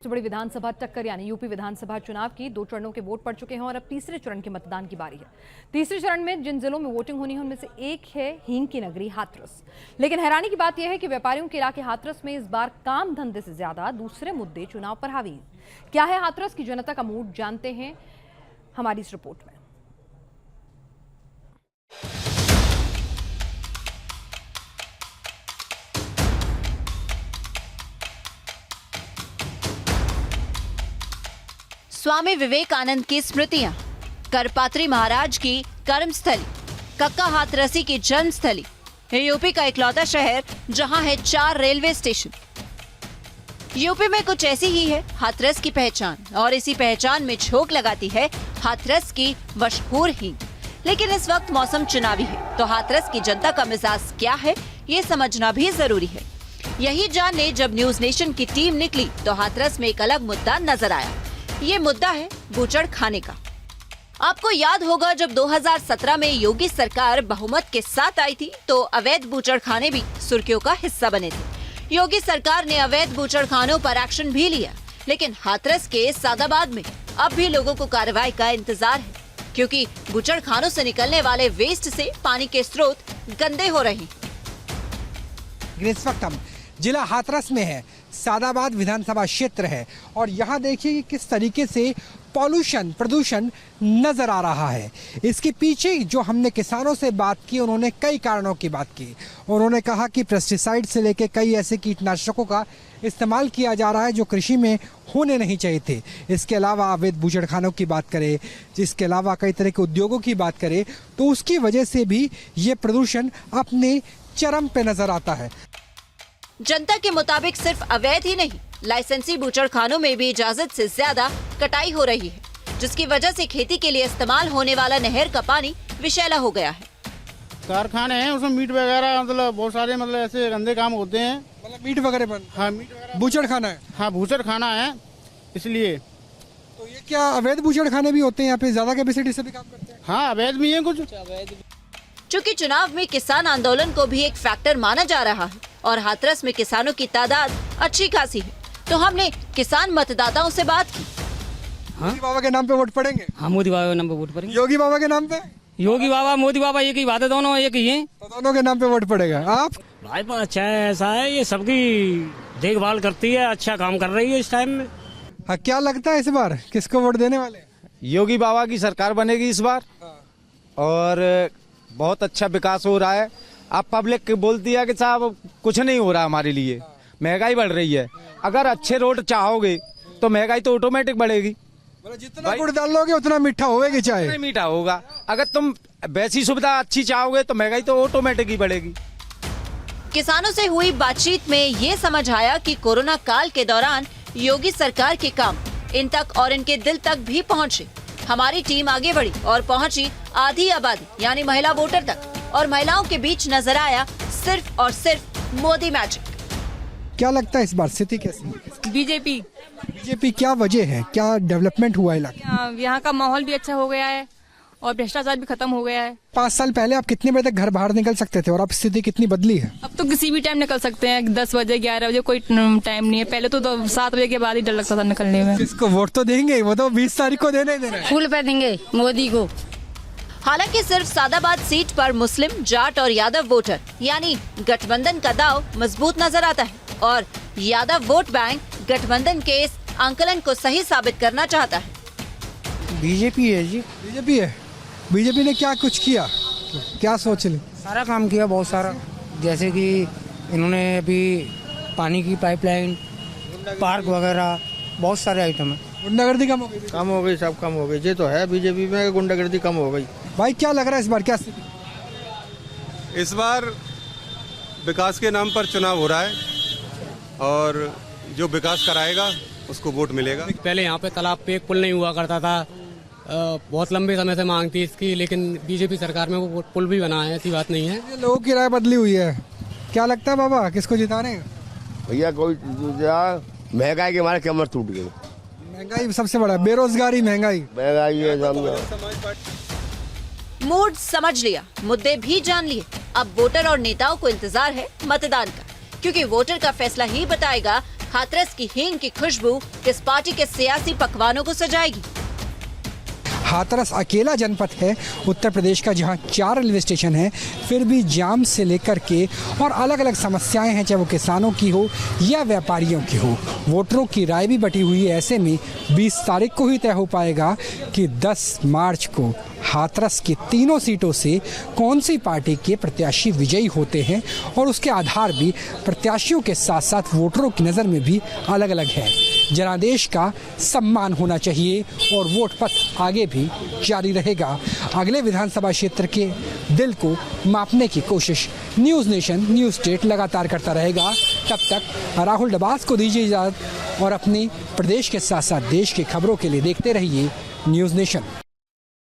सबसे बड़ी विधानसभा टक्कर यानी यूपी विधानसभा चुनाव की 2 चरणों के वोट पड़ चुके हैं और अब तीसरे चरण के मतदान की बारी है। तीसरे चरण में जिन जिलों में वोटिंग होनी है उनमें से एक है हींग की नगरी हाथरस। लेकिन हैरानी की बात यह है कि व्यापारियों के इलाके हाथरस में इस बार काम धंधे से ज्यादा दूसरे मुद्दे चुनाव पर हावी हैं। क्या है हाथरस की जनता का मूड, जानते हैं हमारी इस रिपोर्ट में। स्वामी विवेकानंद की स्मृतियां, करपात्री महाराज की कर्मस्थली, कक्का हाथरसी की जन्मस्थली, यूपी का इकलौता शहर जहां है 4 रेलवे स्टेशन। यूपी में कुछ ऐसी ही है हाथरस की पहचान, और इसी पहचान में झोंक लगाती है हाथरस की मशहूर हींग। लेकिन इस वक्त मौसम चुनावी है, तो हाथरस की जनता का मिजाज क्या है ये समझना भी जरूरी है। यही जानने जब न्यूज नेशन की टीम निकली तो हाथरस में एक अलग मुद्दा नजर आया। ये मुद्दा है बूचड़ खाने का। आपको याद होगा जब 2017 में योगी सरकार बहुमत के साथ आई थी तो अवैध बूचड़ खाने भी सुर्खियों का हिस्सा बने थे। योगी सरकार ने अवैध बूचड़ खानों पर एक्शन भी लिया, लेकिन हाथरस के सादाबाद में अब भी लोगों को कार्रवाई का इंतजार है, क्योंकि बूचड़ खानों से निकलने वाले वेस्ट से पानी के स्रोत गंदे हो रहे हैं। इस वक्त हम जिला हाथरस में है, सादाबाद विधानसभा क्षेत्र है, और यहाँ देखिए कि किस तरीके से प्रदूषण नजर आ रहा है। इसके पीछे जो हमने किसानों से बात की, उन्होंने कई कारणों की बात की। उन्होंने कहा कि पेस्टिसाइड से लेकर कई ऐसे कीटनाशकों का इस्तेमाल किया जा रहा है जो कृषि में होने नहीं चाहिए थे। इसके अलावा अवैध बूचड़खानों की बात करें, जिसके अलावा कई तरह के उद्योगों की बात करें, तो उसकी वजह से भी ये प्रदूषण अपने चरम पे नजर आता है। जनता के मुताबिक सिर्फ अवैध ही नहीं, लाइसेंसी बूचड़खानों में भी इजाजत से ज्यादा कटाई हो रही है, जिसकी वजह से खेती के लिए इस्तेमाल होने वाला नहर का पानी विषैला हो गया है। कारखाने हैं, उसमें मीट वगैरह मतलब बहुत सारे मतलब ऐसे गंदे काम होते हैं। मतलब मीट वगैरह बन, हाँ मीट वगैरह बूचड़ खाना है। हाँ बूचड़ खाना है, इसलिए। तो ये क्या अवैध बूचड़ खाने भी होते हैं यहाँ पे, ज्यादा कैपेसिटी से भी काम करते हैं? हाँ अवैध भी है कुछ। चूँकि चुनाव में किसान आंदोलन को भी एक फैक्टर माना जा रहा है और हाथरस में किसानों की तादाद अच्छी खासी है, तो हमने किसान मतदाताओं से बात की। मोदी बाबा के नाम पे वोट पड़ेंगे? हाँ मोदी बाबा के नाम पे वोट पड़ेंगे। योगी बाबा के नाम पे? योगी बाबा मोदी बाबा एक ही बात है, दोनों एक ही हैं। तो दोनों के नाम पे वोट पड़ेगा। आप? भाजपा अच्छा है, ऐसा है ये सबकी देखभाल करती है, अच्छा काम कर रही है इस टाइम में। हाँ, क्या लगता है इस बार किसको वोट देने वाले? योगी बाबा की सरकार बनेगी इस बार, और बहुत अच्छा विकास हो रहा है। अब पब्लिक बोलती है कि साहब कुछ नहीं हो रहा हमारे लिए, महंगाई बढ़ रही है। अगर अच्छे रोड चाहोगे तो महंगाई तो ऑटोमेटिक बढ़ेगी। जितना गुड़ डाल लोगे उतना मीठा होगा, चाहे मीठा होगा। अगर तुम वैसी सुविधा अच्छी चाहोगे तो महंगाई तो ऑटोमेटिक ही बढ़ेगी। किसानों से हुई बातचीत में ये समझ आया कि कोरोना काल के दौरान योगी सरकार के काम इन तक और इनके दिल तक भी पहुँचे। हमारी टीम आगे बढ़ी और पहुंची आधी आबादी यानी महिला वोटर तक, और महिलाओं के बीच नजर आया सिर्फ और सिर्फ मोदी मैजिक। क्या लगता है इस बार स्थिति कैसी? बीजेपी। क्या वजह है, क्या डेवलपमेंट हुआ इलाके? यहाँ का माहौल भी अच्छा हो गया है और भ्रष्टाचार भी खत्म हो गया है। 5 साल पहले आप कितने बजे तक घर बाहर निकल सकते थे और अब स्थिति कितनी बदली है? अब तो किसी भी टाइम निकल सकते हैं, 10 बजे 11 बजे कोई टाइम नहीं है। पहले तो 7 बजे के बाद ही डर लगता था निकलने में। किसको वोट तो देंगे, वो तो 20 तारीख को देने देना। फूल पे देंगे मोदी को। हालांकि सिर्फ सादाबाद सीट पर मुस्लिम, जाट और यादव वोटर यानी गठबंधन का दाव मजबूत नजर आता है, और यादव वोट बैंक गठबंधन के इस आंकलन को सही साबित करना चाहता है। बीजेपी है जी, बीजेपी है। बीजेपी ने क्या कुछ किया, क्या सोच ले? सारा काम किया, बहुत सारा। जैसे कि इन्होंने अभी पानी की पाइपलाइन, पार्क वगैरह, बहुत सारे आइटम है। गुंडागर्दी कम हो गई? कम हो गई, सब कम हो गई। ये तो है बीजेपी में गुंडागर्दी कम हो गई। भाई क्या लग रहा है इस बार क्या स्थिति? इस बार विकास के नाम पर चुनाव हो रहा है, और जो विकास कराएगा उसको वोट मिलेगा। पहले यहाँ पे तालाब पे एक पुल नहीं हुआ करता था, बहुत लंबे समय से मांग थी इसकी, लेकिन बीजेपी सरकार में वो पुल भी बना है, ऐसी बात नहीं है। लोगों की राय बदली हुई है, क्या लगता है बाबा किसको जिताने? भैया कोई महंगाई के मारे कमर टूट गई। महंगाई सबसे बड़ा, बेरोजगारी, महंगाई है। मूड समझ लिया, मुद्दे भी जान लिए। अब वोटर और नेताओं को इंतजार है मतदान का, क्योंकि वोटर का फैसला ही बताएगा हाथरस की हींग की खुशबू किस पार्टी के सियासी पकवानों को सजाएगी? हाथरस अकेला जनपद है उत्तर प्रदेश का जहां 4 रेलवे स्टेशन हैं, फिर भी जाम से लेकर के और अलग अलग समस्याएं हैं, चाहे वो किसानों की हो या व्यापारियों की हो। वोटरों की राय भी बटी हुई है। ऐसे में 20 तारीख को ही तय हो पाएगा कि 10 मार्च को हाथरस की तीनों सीटों से कौन सी पार्टी के प्रत्याशी विजयी होते हैं, और उसके आधार भी प्रत्याशियों के साथ साथ वोटरों की नज़र में भी अलग अलग है। जनादेश का सम्मान होना चाहिए और वोट पथ आगे भी जारी रहेगा। अगले विधानसभा क्षेत्र के दिल को मापने की कोशिश न्यूज़ नेशन, न्यूज़ स्टेट लगातार करता रहेगा। तब तक राहुल डबास को दीजिए इजाज़त और अपनी प्रदेश के साथ साथ देश की खबरों के लिए देखते रहिए न्यूज़ नेशन।